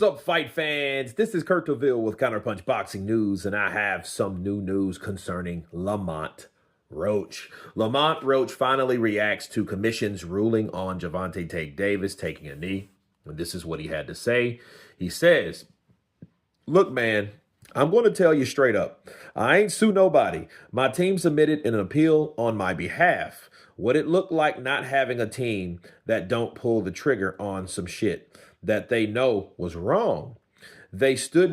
up, fight fans? This is Kurt DeVille with Counterpunch Boxing News, and I have some new news concerning Lamont Roach. Lamont Roach finally reacts to Commission's ruling on Gervonta Tank Davis taking a knee. And this is what he had to say. He says, "Look, man, I'm going to tell you straight up. I ain't sue nobody. My team submitted an appeal on my behalf. What it looked like not having a team that don't pull the trigger on some shit that they know was wrong. They stood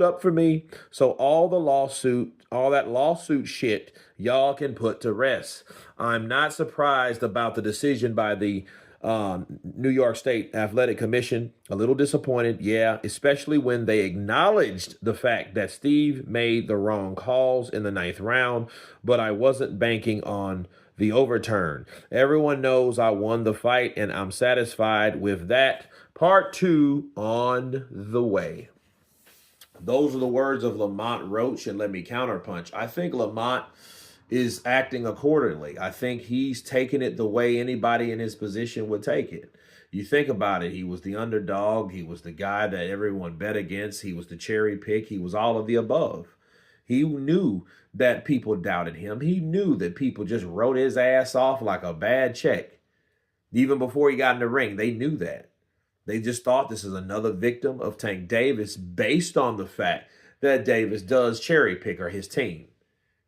up for me. So all that lawsuit shit, y'all can put to rest. I'm not surprised about the decision by the New York State Athletic Commission. A little disappointed, yeah, especially when they acknowledged the fact that Steve made the wrong calls in the 9th round, but I wasn't banking on the overturn. Everyone knows I won the fight, and I'm satisfied with that. Part 2 on the way." Those are the words of Lamont Roach, and let me counterpunch. I think Lamont is acting accordingly. I think he's taking it the way anybody in his position would take it. You think about it, he was the underdog. He was the guy that everyone bet against. He was the cherry pick. He was all of the above. He knew that people doubted him. He knew that people just wrote his ass off like a bad check. Even before he got in the ring, they knew that. They just thought this is another victim of Tank Davis based on the fact that Davis does cherry pick or his team.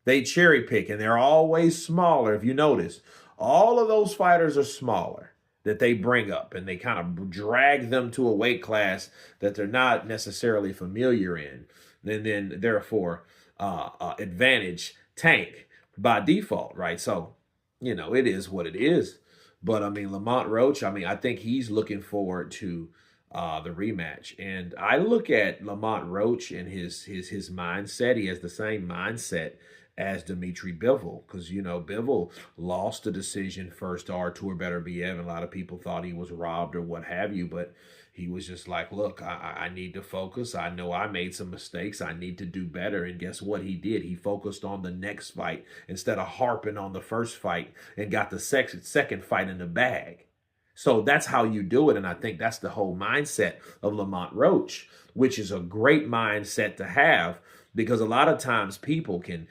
They cherry pick, and they're always smaller. If you notice, all of those fighters are smaller that they bring up, and they kind of drag them to a weight class that they're not necessarily familiar in. And then therefore, advantage Tank by default, right? So, you know, it is what it is. But, I mean, Lamont Roach, I think he's looking forward to the rematch. And I look at Lamont Roach and his mindset. He has the same mindset as Dimitri Bivol, because, you know, Bivol lost the decision first to Artur Beterbiev, and a lot of people thought he was robbed or what have you, but he was just like, look, I need to focus. I know I made some mistakes. I need to do better. And guess what he did? He focused on the next fight instead of harping on the first fight and got the second fight in the bag. So that's how you do it. And I think that's the whole mindset of Lamont Roach, which is a great mindset to have, because a lot of times people can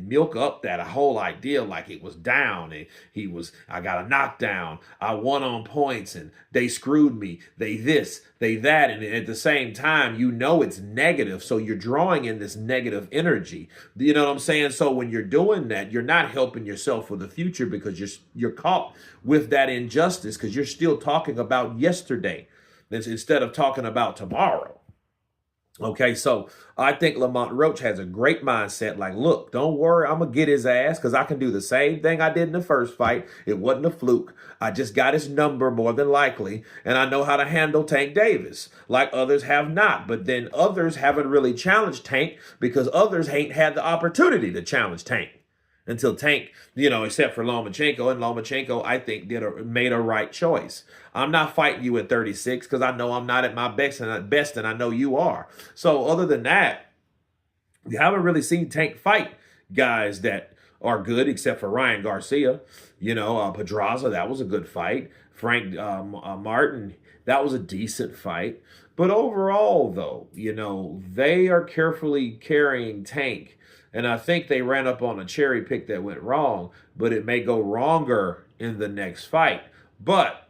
milk up that whole idea like it was down and I got a knockdown, I won on points, and they screwed me, they this, they that, and at the same time, you know it's negative, so you're drawing in this negative energy. You know what I'm saying? So when you're doing that, you're not helping yourself for the future, because you're caught with that injustice, because you're still talking about yesterday instead of talking about tomorrow. Okay, so I think Lamont Roach has a great mindset. Like, look, don't worry, I'm going to get his ass, because I can do the same thing I did in the first fight. It wasn't a fluke. I just got his number more than likely, and I know how to handle Tank Davis, like others have not. But then others haven't really challenged Tank because others ain't had the opportunity to challenge Tank until Tank, you know, except for Lomachenko. And Lomachenko, I think, made a right choice. I'm not fighting you at 36 because I know I'm not at my best, and I know you are. So other than that, you haven't really seen Tank fight guys that are good, except for Ryan Garcia. You know, Pedraza, that was a good fight. Frank Martin, that was a decent fight. But overall, though, you know, they are carefully carrying Tank. And I think they ran up on a cherry pick that went wrong, but it may go wronger in the next fight. But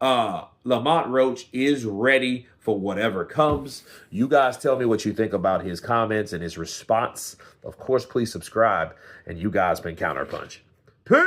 Lamont Roach is ready for whatever comes. You guys tell me what you think about his comments and his response. Of course, please subscribe. And you guys been Counterpunch. Peace.